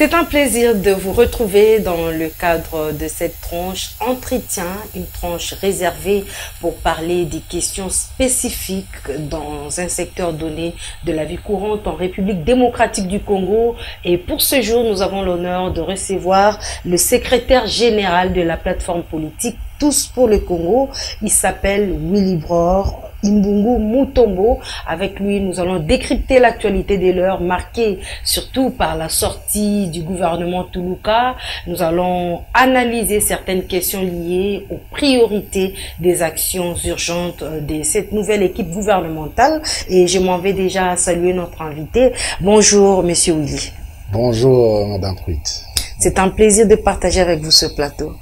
C'est un plaisir de vous retrouver dans le cadre de cette tranche entretien, une tranche réservée pour parler des questions spécifiques dans un secteur donné de la vie courante en République démocratique du Congo. Et pour ce jour, nous avons l'honneur de recevoir le secrétaire général de la plateforme politique Tous pour le Congo. Il s'appelle Willibrord Imbungu Mutombo. Avec lui, nous allons décrypter l'actualité de l'heure, marquée surtout par la sortie du gouvernement Toulouka. Nous allons analyser certaines questions liées aux priorités des actions urgentes de cette nouvelle équipe gouvernementale. Et je m'en vais déjà saluer notre invité. Bonjour, Monsieur Willy. Bonjour, Madame Pruitt. C'est un plaisir de partager avec vous ce plateau.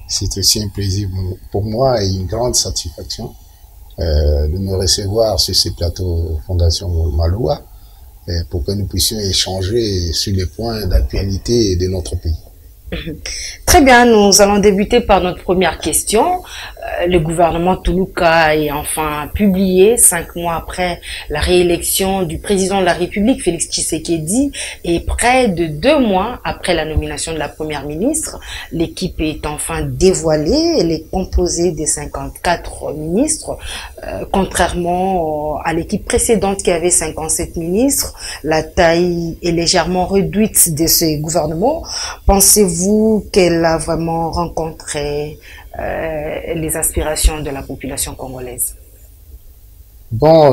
C'est aussi un plaisir pour moi et une grande satisfaction de me recevoir sur ces plateaux Fondation Maloua pour que nous puissions échanger sur les points d'actualité de notre pays. Très bien, nous allons débuter par notre première question. Le gouvernement Toulouka est enfin publié 5 mois après la réélection du président de la République, Félix Tshisekedi, et près de 2 mois après la nomination de la première ministre. L'équipe est enfin dévoilée. Elle est composée de 54 ministres, contrairement à l'équipe précédente qui avait 57 ministres. La taille est légèrement réduite de ce gouvernement. Pensez-vous qu'elle a vraiment rencontré les aspirations de la population congolaise? Bon,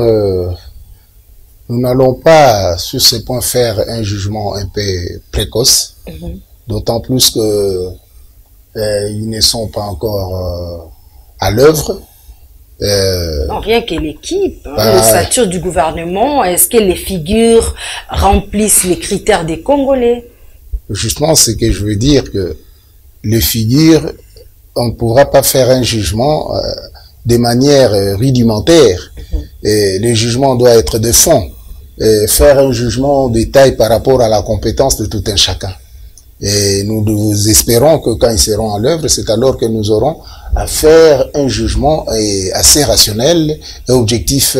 nous n'allons pas sur ce point faire un jugement un peu précoce, d'autant plus que ils ne sont pas encore à l'œuvre. Non, rien que l'équipe, l'ossature du gouvernement, est-ce que les figures remplissent les critères des Congolais? Justement, c'est que je veux dire que les figures, on ne pourra pas faire un jugement de manière rudimentaire. Et le jugement doit être de fond. Et faire un jugement en détail par rapport à la compétence de tout un chacun. Et nous espérons que quand ils seront à l'œuvre, c'est alors que nous aurons à faire un jugement assez rationnel et objectif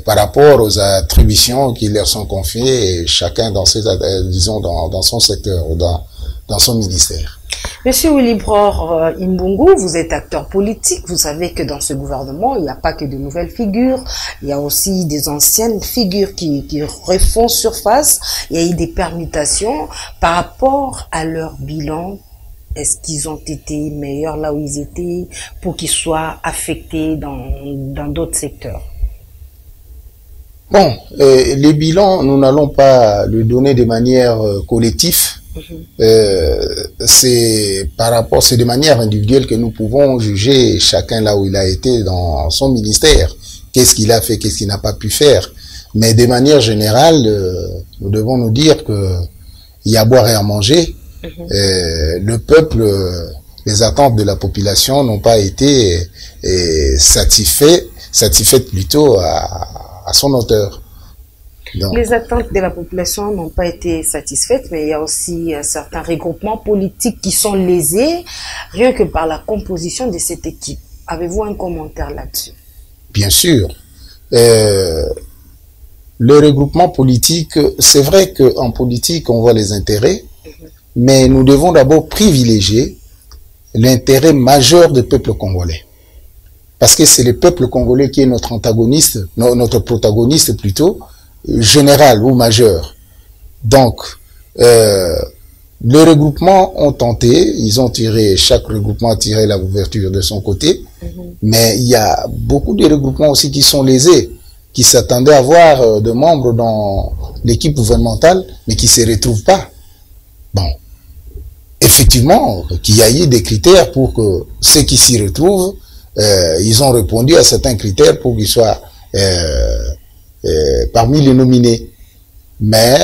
par rapport aux attributions qui leur sont confiées, chacun dans ses, disons, dans son secteur ou dans son ministère. Monsieur Willibrord Imbungu, vous êtes acteur politique. Vous savez que dans ce gouvernement, il n'y a pas que de nouvelles figures. Il y a aussi des anciennes figures qui refont surface. Il y a eu des permutations par rapport à leur bilan. Est-ce qu'ils ont été meilleurs là où ils étaient pour qu'ils soient affectés dans d'autres secteurs? Bon, les bilans, nous n'allons pas le donner de manière collective. C'est de manière individuelle que nous pouvons juger chacun là où il a été dans son ministère. Qu'est-ce qu'il a fait, qu'est-ce qu'il n'a pas pu faire. Mais de manière générale, nous devons nous dire que il y a à boire et à manger. Le peuple, les attentes de la population n'ont pas été satisfaites plutôt à son auteur. Donc, les attentes de la population n'ont pas été satisfaites, mais il y a aussi certains regroupements politiques qui sont lésés, rien que par la composition de cette équipe. Avez-vous un commentaire là-dessus? Bien sûr. Le regroupement politique, c'est vrai qu'en politique, on voit les intérêts, mais nous devons d'abord privilégier l'intérêt majeur du peuple congolais. Parce que c'est le peuple congolais qui est notre antagoniste, notre protagoniste plutôt, général ou majeur. Donc, les regroupements ont tenté, chaque regroupement a tiré la couverture de son côté, mais il y a beaucoup de regroupements aussi qui sont lésés, qui s'attendaient à avoir de membres dans l'équipe gouvernementale, mais qui se retrouvent pas. Bon, effectivement, qu'il y a eu des critères pour que ceux qui s'y retrouvent, ils ont répondu à certains critères pour qu'ils soient parmi les nominés. Mais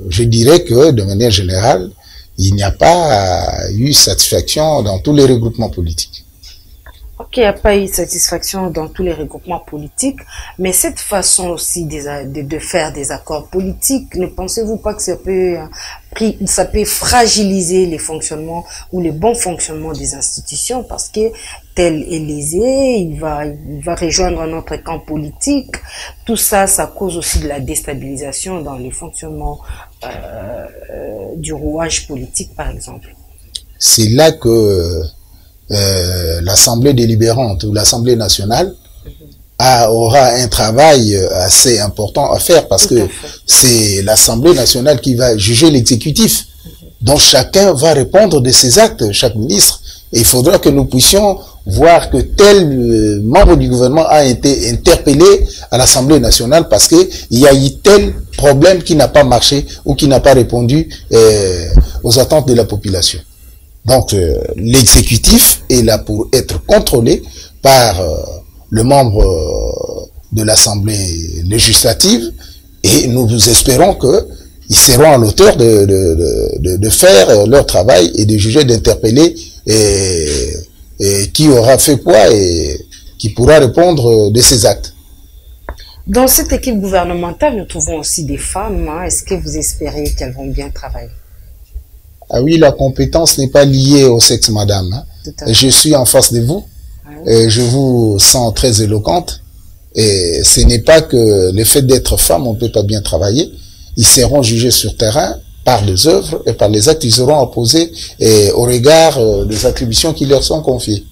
je dirais que de manière générale, il n'y a pas eu satisfaction dans tous les regroupements politiques. Ok, il n'y a pas eu satisfaction dans tous les regroupements politiques, mais cette façon aussi de faire des accords politiques, ne pensez-vous pas que ça peut fragiliser les fonctionnements ou le bon fonctionnement des institutions, parce que tel est lésé, il va rejoindre un autre camp politique. Tout ça, ça cause aussi de la déstabilisation dans les fonctionnements du rouage politique, par exemple. C'est là que l'Assemblée délibérante ou l'Assemblée nationale aura un travail assez important à faire, parce que c'est l'Assemblée nationale qui va juger l'exécutif. Donc chacun va répondre de ses actes, chaque ministre. Et il faudra que nous puissions voir que tel membre du gouvernement a été interpellé à l'Assemblée nationale parce qu'il y a eu tel problème qui n'a pas marché ou qui n'a pas répondu aux attentes de la population. Donc l'exécutif est là pour être contrôlé par le membre de l'Assemblée législative, et nous espérons qu'ils seront à l'auteur de faire leur travail et de juger, d'interpeller et qui aura fait quoi et qui pourra répondre de ses actes. Dans cette équipe gouvernementale, nous trouvons aussi des femmes. Est-ce que vous espérez qu'elles vont bien travailler? Ah oui, la compétence n'est pas liée au sexe, madame. Je suis en face de vous. Et je vous sens très éloquente. Et ce n'est pas que le fait d'être femme, on ne peut pas bien travailler. Ils seront jugés sur terrain par les œuvres et par les actes qu'ils auront à poser au regard des attributions qui leur sont confiées.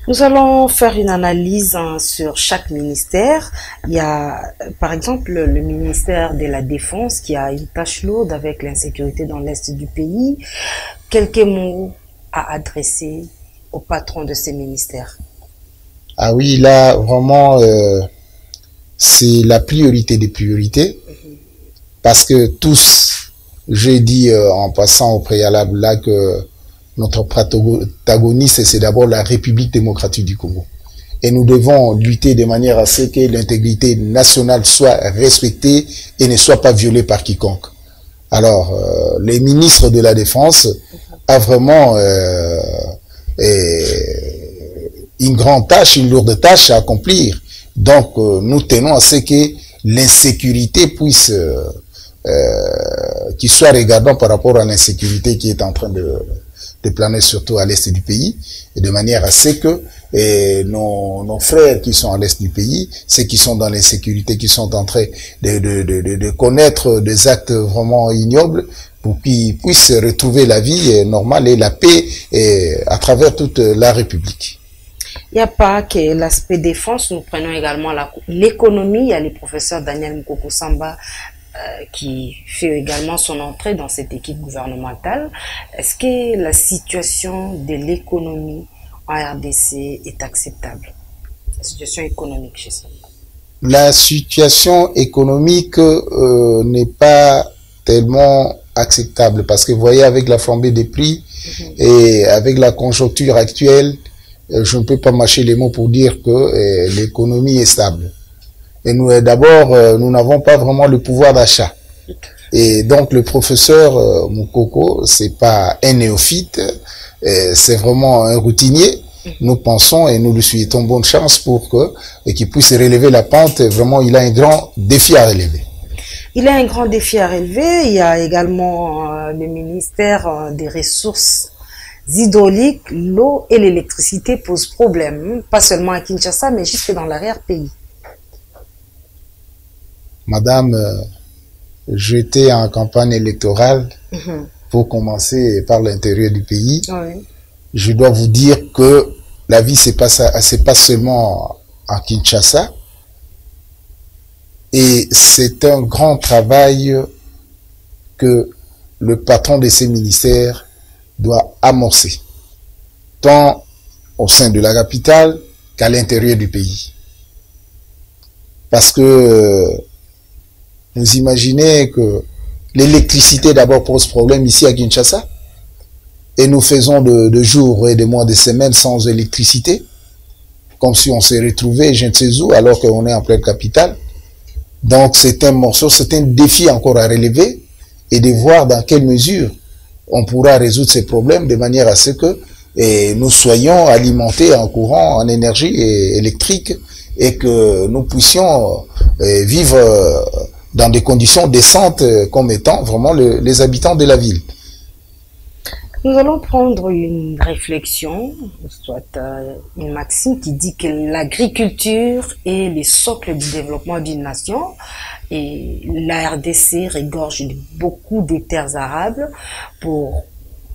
Nous allons faire une analyse sur chaque ministère. Il y a, par exemple, le ministère de la Défense qui a une tâche lourde avec l'insécurité dans l'Est du pays. Quelques mots à adresser au patron de ces ministères. Ah oui, là, vraiment, c'est la priorité des priorités. Parce que tous, j'ai dit en passant au préalable là que notre protagoniste, c'est d'abord la République démocratique du Congo. Et nous devons lutter de manière à ce que l'intégrité nationale soit respectée et ne soit pas violée par quiconque. Alors, les ministres de la Défense a vraiment une grande tâche, une lourde tâche à accomplir. Donc, nous tenons à ce que l'insécurité puisse, qu'il soit regardant par rapport à l'insécurité qui est en train de planer surtout à l'est du pays, et de manière à ce que nos frères qui sont à l'est du pays, ceux qui sont dans l'insécurité, qui sont en train de connaître des actes vraiment ignobles, pour qu'ils puissent retrouver la vie normale et la paix à travers toute la République. Il n'y a pas que l'aspect défense, nous prenons également l'économie. Il y a le professeur Daniel Mukoko Samba qui fait également son entrée dans cette équipe gouvernementale. Est-ce que la situation de l'économie en RDC est acceptable? La situation économique, je sais. La situation économique n'est pas tellement acceptable parce que vous voyez, avec la flambée des prix et avec la conjoncture actuelle, je ne peux pas mâcher les mots pour dire que l'économie est stable. Et nous, d'abord, nous n'avons pas vraiment le pouvoir d'achat. Et donc, le professeur Mukoko, c'est pas un néophyte, c'est vraiment un routinier. Nous pensons et nous lui souhaitons bonne chance pour qu'il puisse relever la pente. Vraiment, il a un grand défi à relever. Il a un grand défi à relever. Il y a également le ministère des Ressources hydrauliques. L'eau et l'électricité posent problème, pas seulement à Kinshasa, mais jusque dans l'arrière-pays. Madame, j'étais en campagne électorale pour commencer par l'intérieur du pays. Oui. Je dois vous dire que la vie c'est pas seulement à Kinshasa. Et c'est un grand travail que le patron de ces ministères doit amorcer, tant au sein de la capitale qu'à l'intérieur du pays. Parce que vous imaginez que l'électricité d'abord pose problème ici à Kinshasa, et nous faisons de jours et de mois, de semaines sans électricité, comme si on s'est retrouvé je ne sais où alors qu'on est en pleine capitale. Donc c'est un morceau, c'est un défi encore à relever et de voir dans quelle mesure on pourra résoudre ces problèmes de manière à ce que nous soyons alimentés en courant, en énergie électrique et que nous puissions vivre dans des conditions décentes comme étant vraiment les habitants de la ville. Nous allons prendre une réflexion, soit une maxime qui dit que l'agriculture est le socle du développement d'une nation et la RDC regorge de beaucoup de terres arables pour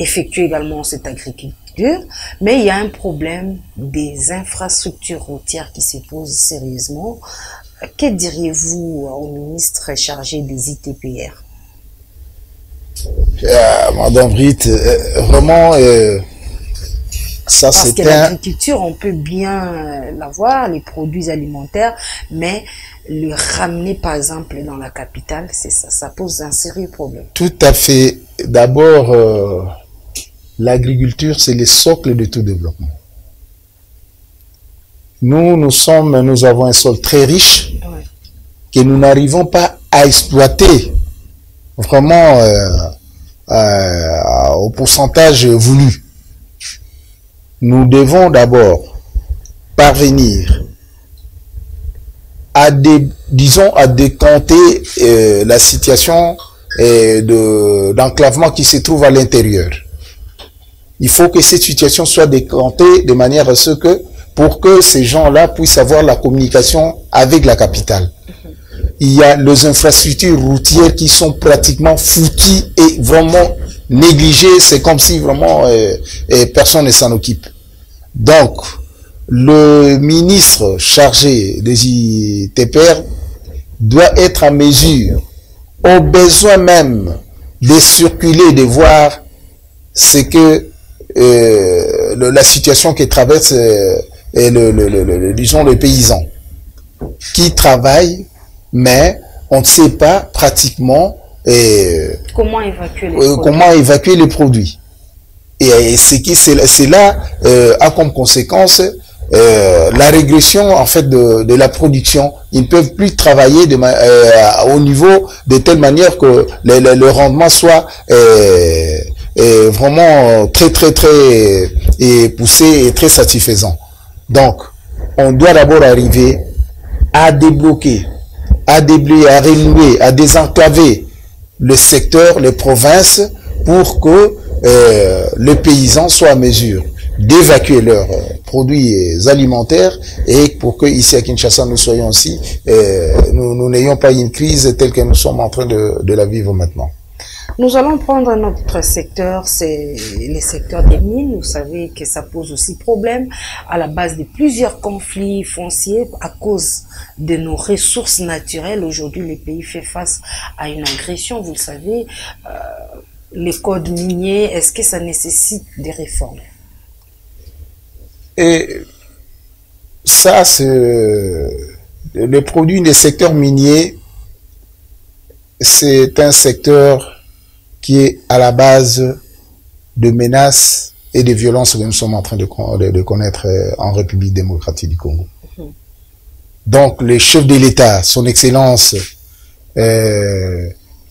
effectuer également cette agriculture, mais il y a un problème des infrastructures routières qui se posent sérieusement. Que diriez-vous au ministre chargé des ITPR? Madame Britt, vraiment, ça Parce que c'est l'agriculture, on peut bien l'avoir, les produits alimentaires, mais le ramener par exemple dans la capitale, c'est ça, ça pose un sérieux problème. Tout à fait. D'abord, l'agriculture, c'est le socle de tout développement. Nous avons un sol très riche Ouais. que nous n'arrivons pas à exploiter vraiment au pourcentage voulu. Nous devons d'abord parvenir à à décanter la situation d'enclavement qui se trouve à l'intérieur. Il faut que cette situation soit décantée de manière à ce que, pour que ces gens-là puissent avoir la communication avec la capitale. Il y a les infrastructures routières qui sont pratiquement foutues et vraiment négligées. C'est comme si vraiment personne ne s'en occupe. Donc, le ministre chargé des ITPR doit être en mesure, au besoin même, de circuler, de voir ce que la situation que traverse disons, le paysan qui travaille, mais on ne sait pas pratiquement Comment évacuer les produits. comment évacuer les produits. Et c'est là a comme conséquence la régression en fait de la production. Ils ne peuvent plus travailler au niveau de telle manière que le rendement soit vraiment très poussé et très satisfaisant. Donc, on doit d'abord arriver à débloquer, à déblayer, à renouer, à désenclaver le secteur, les provinces, pour que les paysans soient en mesure d'évacuer leurs produits alimentaires et pour que ici à Kinshasa nous soyons aussi, nous n'ayons pas une crise telle que nous sommes en train de la vivre maintenant. Nous allons prendre un autre secteur, c'est le secteur des mines. Vous savez que ça pose aussi problème à la base de plusieurs conflits fonciers à cause de nos ressources naturelles. Aujourd'hui, le pays fait face à une agression, vous le savez. Les codes miniers, est-ce que ça nécessite des réformes? Et ça, c'est le produit des secteurs miniers, c'est un secteur qui est à la base de menaces et de violences que nous sommes en train de connaître en République démocratique du Congo. Donc, le chef de l'État, son Excellence,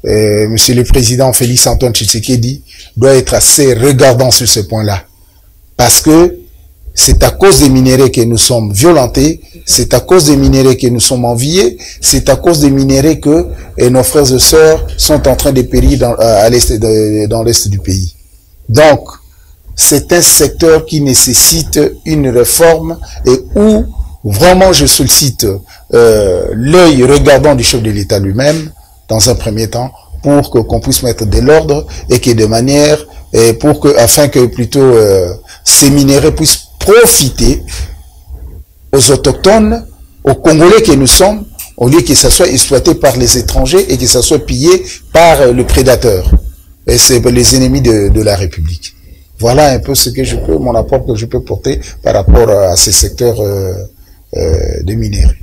Monsieur le Président Félix Antoine Tshisekedi, doit être assez regardant sur ce point-là. Parce que c'est à cause des minéraux que nous sommes violentés, c'est à cause des minéraux que nous sommes enviés, c'est à cause des minéraux que nos frères et sœurs sont en train de périr dans l'est du pays. Donc, c'est un secteur qui nécessite une réforme et où vraiment je sollicite l'œil regardant du chef de l'État lui-même, dans un premier temps, pour qu'on puisse mettre de l'ordre et que de manière, afin que plutôt ces minéraux puissent profiter aux autochtones, aux Congolais que nous sommes, au lieu que ça soit exploité par les étrangers et que ça soit pillé par le prédateur. Et c'est les ennemis de la République. Voilà un peu mon apport que je peux porter par rapport à ces secteurs de minéraux.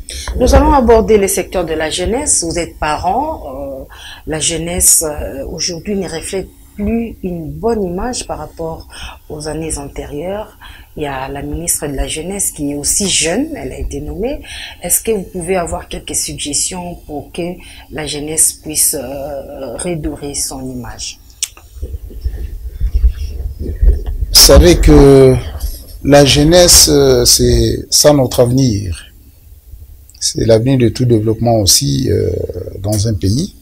Nous allons aborder le secteur de la jeunesse. Vous êtes parents. La jeunesse aujourd'hui ne reflète plus une bonne image par rapport aux années antérieures. Il y a la ministre de la Jeunesse qui est aussi jeune, elle a été nommée. Est-ce que vous pouvez avoir quelques suggestions pour que la jeunesse puisse redorer son image? Vous savez que la jeunesse, c'est ça notre avenir. C'est l'avenir de tout développement aussi dans un pays.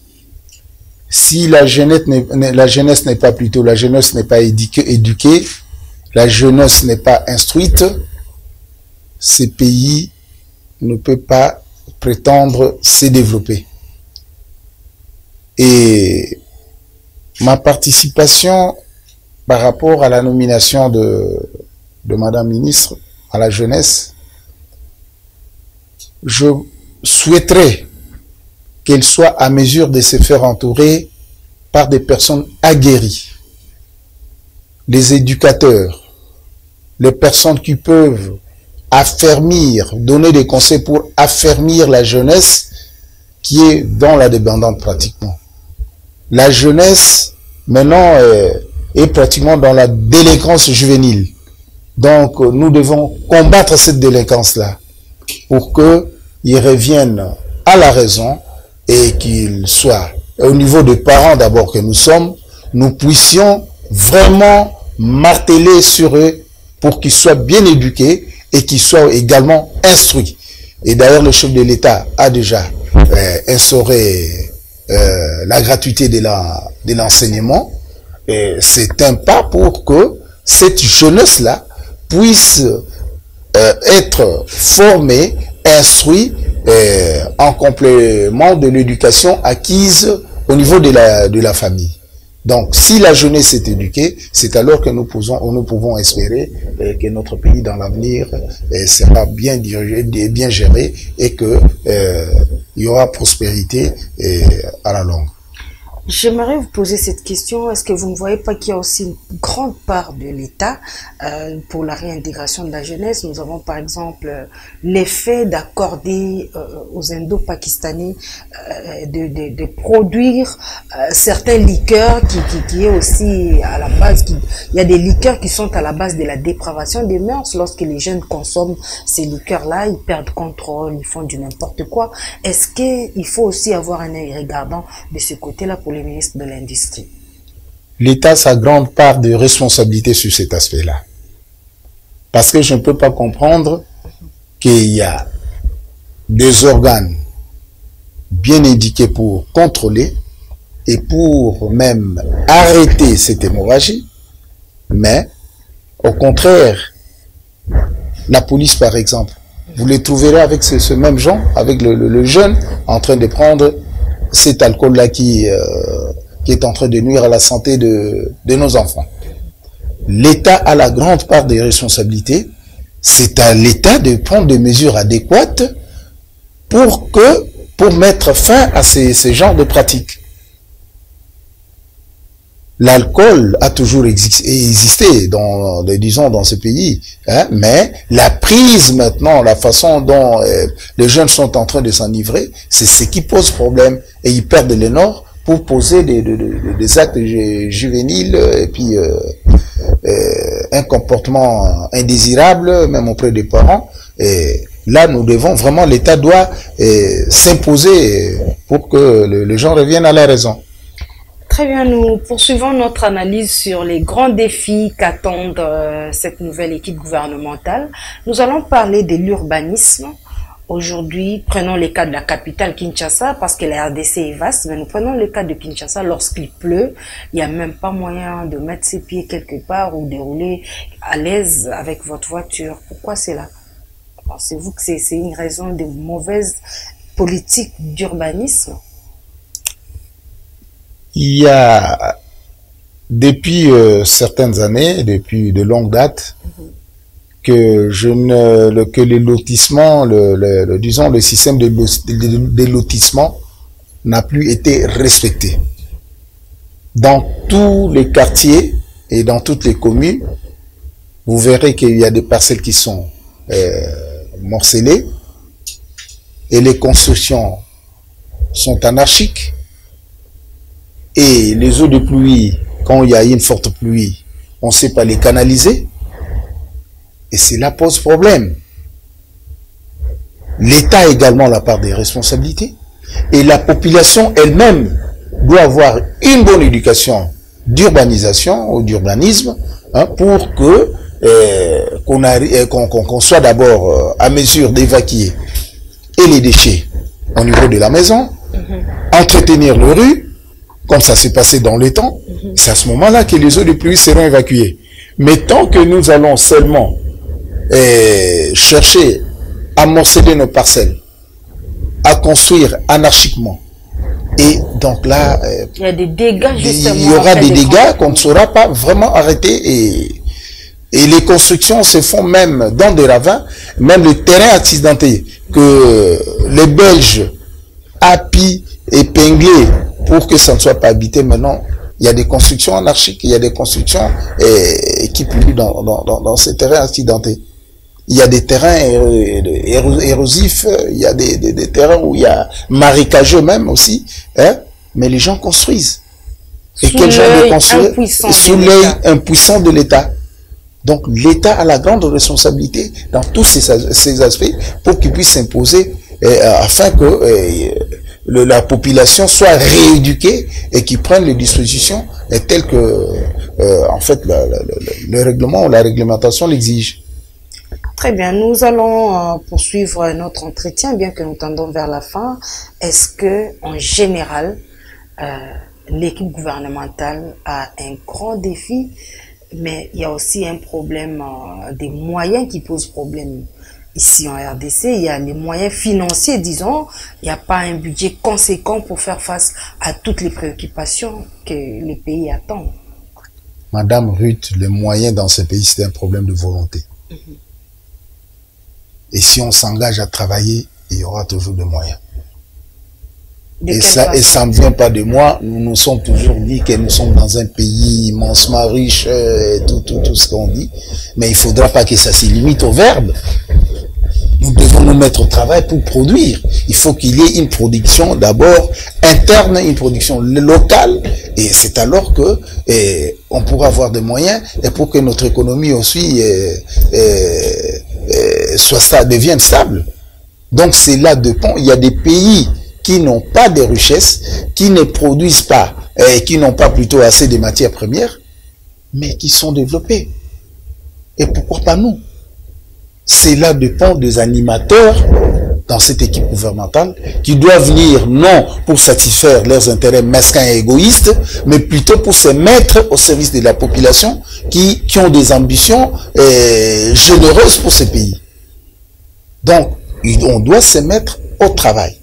Si la jeunesse n'est pas plutôt, la jeunesse n'est pas éduquée, la jeunesse n'est pas instruite, ces pays ne peuvent pas prétendre se développer. Et ma participation par rapport à la nomination de Madame Ministre à la jeunesse, je souhaiterais qu'elle soit à mesure de se faire entourer par des personnes aguerries, les éducateurs, les personnes qui peuvent affermir, donner des conseils pour affermir la jeunesse qui est dans la dépendance pratiquement. La jeunesse, maintenant, est pratiquement dans la délinquance juvénile. Donc, nous devons combattre cette délinquance-là pour qu'ils reviennent à la raison et qu'ils soient, au niveau des parents d'abord que nous sommes, nous puissions vraiment marteler sur eux pour qu'ils soient bien éduqués et qu'ils soient également instruits. Et d'ailleurs, le chef de l'État a déjà instauré la gratuité de l'enseignement. C'est un pas pour que cette jeunesse-là puisse être formée, instruite en complément de l'éducation acquise au niveau de la famille. Donc, si la jeunesse est éduquée, c'est alors que nous pouvons espérer que notre pays dans l'avenir sera bien dirigé, bien géré et que il y aura prospérité à la longue. J'aimerais vous poser cette question. Est-ce que vous ne voyez pas qu'il y a aussi une grande part de l'État pour la réintégration de la jeunesse? Nous avons par exemple l'effet d'accorder aux Indo-Pakistanais de produire certains liqueurs qui est aussi à la base. Il y a des liqueurs qui sont à la base de la dépravation des mœurs. Lorsque les jeunes consomment ces liqueurs-là, ils perdent contrôle, ils font du n'importe quoi. Est-ce qu'il faut aussi avoir un œil regardant de ce côté-là pour les ministres de l'Industrie? L'État a sa grande part de responsabilité sur cet aspect-là. Parce que je ne peux pas comprendre qu'il y a des organes bien indiqués pour contrôler et pour même arrêter cette hémorragie, mais au contraire, la police par exemple, vous les trouverez avec ce même genre, avec le jeune en train de prendre cet alcool-là qui est en train de nuire à la santé de nos enfants. L'État a la grande part des responsabilités. C'est à l'État de prendre des mesures adéquates pour mettre fin à ces genres de pratiques. L'alcool a toujours existé dans ce pays, hein, mais la prise maintenant, la façon dont les jeunes sont en train de s'enivrer, c'est ce qui pose problème. Et ils perdent les normes pour poser des actes juvéniles et puis un comportement indésirable, même auprès des parents. Et là, nous devons vraiment, l'État doit s'imposer pour que les gens reviennent à la raison. Très bien, nous poursuivons notre analyse sur les grands défis qu'attendent cette nouvelle équipe gouvernementale. Nous allons parler de l'urbanisme. Aujourd'hui, prenons le cas de la capitale Kinshasa, parce que la RDC est vaste, mais nous prenons le cas de Kinshasa. Lorsqu'il pleut, il n'y a même pas moyen de mettre ses pieds quelque part ou de rouler à l'aise avec votre voiture. Pourquoi c'est là? Pensez-vous que c'est une raison de mauvaise politique d'urbanisme? Il y a, depuis certaines années, depuis de longues dates, que les lotissements, disons le système de lotissement n'a plus été respecté. Dans tous les quartiers et dans toutes les communes, vous verrez qu'il y a des parcelles qui sont morcelées et les constructions sont anarchiques. Et les eaux de pluie, quand il y a une forte pluie, on ne sait pas les canaliser. Et cela pose problème. L'État a également la part des responsabilités. Et la population elle-même doit avoir une bonne éducation d'urbanisation ou d'urbanisme, hein, pour qu'on soit d'abord à mesure d'évacuer et les déchets au niveau de la maison, entretenir les rues, comme ça s'est passé dans le temps, c'est à ce moment-là que les eaux de pluie seront évacuées. Mais tant que nous allons seulement chercher à morceler nos parcelles, à construire anarchiquement, et donc là, il y a des dégâts justement. Il y aura des dégâts qu'on ne saura pas vraiment arrêter, et les constructions se font même dans des ravins, même le terrain accidenté que les Belges appient, épinglés pour que ça ne soit pas habité. Maintenant, il y a des constructions anarchiques, il y a des constructions qui polluent dans ces terrains accidentés. Il y a des terrains érosifs, il y a des terrains où il y a marécageux même aussi, hein, mais les gens construisent. Et quel genre de construire? Sous l'œil impuissant de l'État. Donc l'État a la grande responsabilité dans tous ces aspects pour qu'il puisse s'imposer afin que la population soit rééduquée et qu'ils prennent les dispositions telles que en fait le règlement ou la réglementation l'exige. Très bien, nous allons poursuivre notre entretien, bien que nous tendons vers la fin. Est-ce que, en général, l'équipe gouvernementale a un grand défi, mais il y a aussi un problème des moyens qui posent problème ici en RDC. Il y a les moyens financiers, disons. Il n'y a pas un budget conséquent pour faire face à toutes les préoccupations que les pays attendent. Madame Ruth, les moyens dans ce pays, c'est un problème de volonté. Et si on s'engage à travailler, il y aura toujours des moyens. Et ça ne vient pas de moi. Nous nous sommes toujours dit que nous sommes dans un pays immensement riche, tout ce qu'on dit. Mais il ne faudra pas que ça se limite au verbe. Nous devons nous mettre au travail pour produire. Il faut qu'il y ait une production d'abord interne, une production locale. Et c'est alors que on pourra avoir des moyens et pour que notre économie aussi devienne stable. Donc c'est là dépend. Il y a des pays qui n'ont pas de richesses, qui ne produisent pas, qui n'ont pas plutôt assez de matières premières, mais qui sont développés. Et pourquoi pas nous? Cela dépend des animateurs dans cette équipe gouvernementale qui doivent venir non pour satisfaire leurs intérêts mesquins et égoïstes, mais plutôt pour se mettre au service de la population qui ont des ambitions généreuses pour ce pays. Donc, on doit se mettre au travail.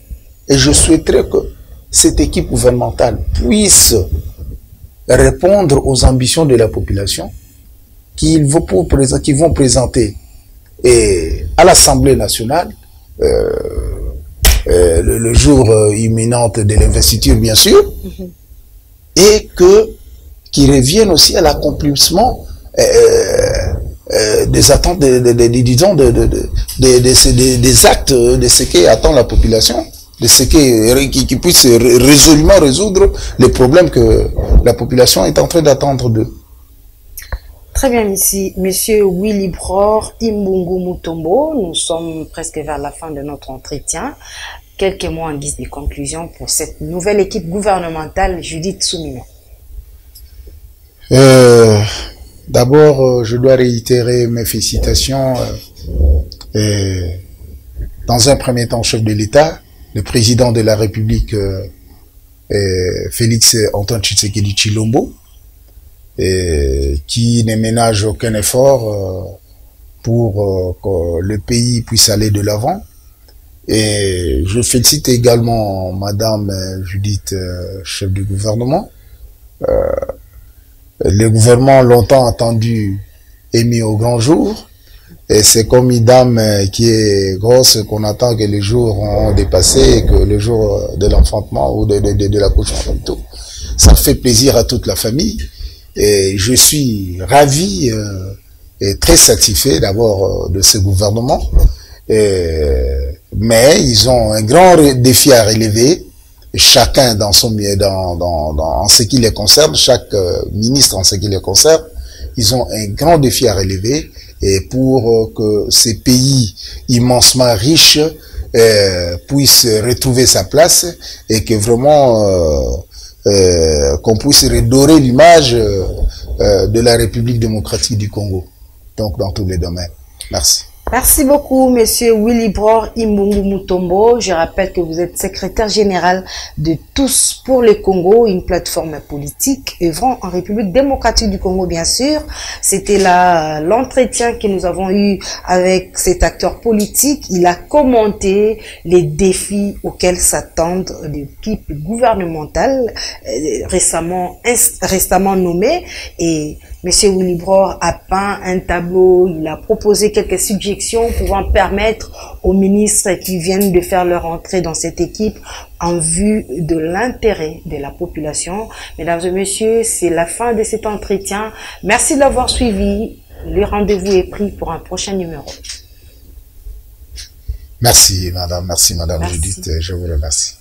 Et je souhaiterais que cette équipe gouvernementale puisse répondre aux ambitions de la population qu'ils vont présenter à l'Assemblée nationale le jour imminent de l'investiture, bien sûr, et qu'ils reviennent aussi à l'accomplissement des attentes, disons, des actes de ce qu'attend la population, de ce qui puisse résolument résoudre les problèmes que la population est en train d'attendre d'eux. Très bien, monsieur Willibrord Imbungu Mutombo, nous sommes presque vers la fin de notre entretien. Quelques mots en guise de conclusion pour cette nouvelle équipe gouvernementale, Judith Soumino. D'abord, je dois réitérer mes félicitations dans un premier temps au chef de l'État, le président de la République, Félix Antoine Tshisekedi Tshilombo, qui ne ménage aucun effort pour que le pays puisse aller de l'avant. Et je félicite également Madame Judith, chef du gouvernement. Le gouvernement longtemps attendu est mis au grand jour. Et c'est comme une dame qui est grosse qu'on attend que les jours ont dépassé et que le jour de l'enfantement ou de l'accouchement plutôt. Ça fait plaisir à toute la famille. Et je suis ravi et très satisfait d'abord de ce gouvernement. Mais ils ont un grand défi à relever, chacun dans en ce qui les concerne, chaque ministre en ce qui les concerne, ils ont un grand défi à relever et pour que ces pays immensément riches puissent retrouver sa place et que vraiment qu'on puisse redorer l'image de la République démocratique du Congo, donc dans tous les domaines. Merci. Merci beaucoup, Monsieur Willibrord Imbungu Mutombo. Je rappelle que vous êtes secrétaire général de Tous pour le Congo, une plateforme politique œuvrant en République démocratique du Congo, bien sûr. C'était là l'entretien que nous avons eu avec cet acteur politique. Il a commenté les défis auxquels s'attendent l'équipe gouvernementale récemment nommée, et Monsieur Willibrord a peint un tableau, il a proposé quelques suggestions pouvant permettre aux ministres qui viennent de faire leur entrée dans cette équipe en vue de l'intérêt de la population. Mesdames et messieurs, c'est la fin de cet entretien. Merci de l'avoir suivi. Le rendez-vous est pris pour un prochain numéro. Merci, madame. Merci, madame Judith. Je vous remercie.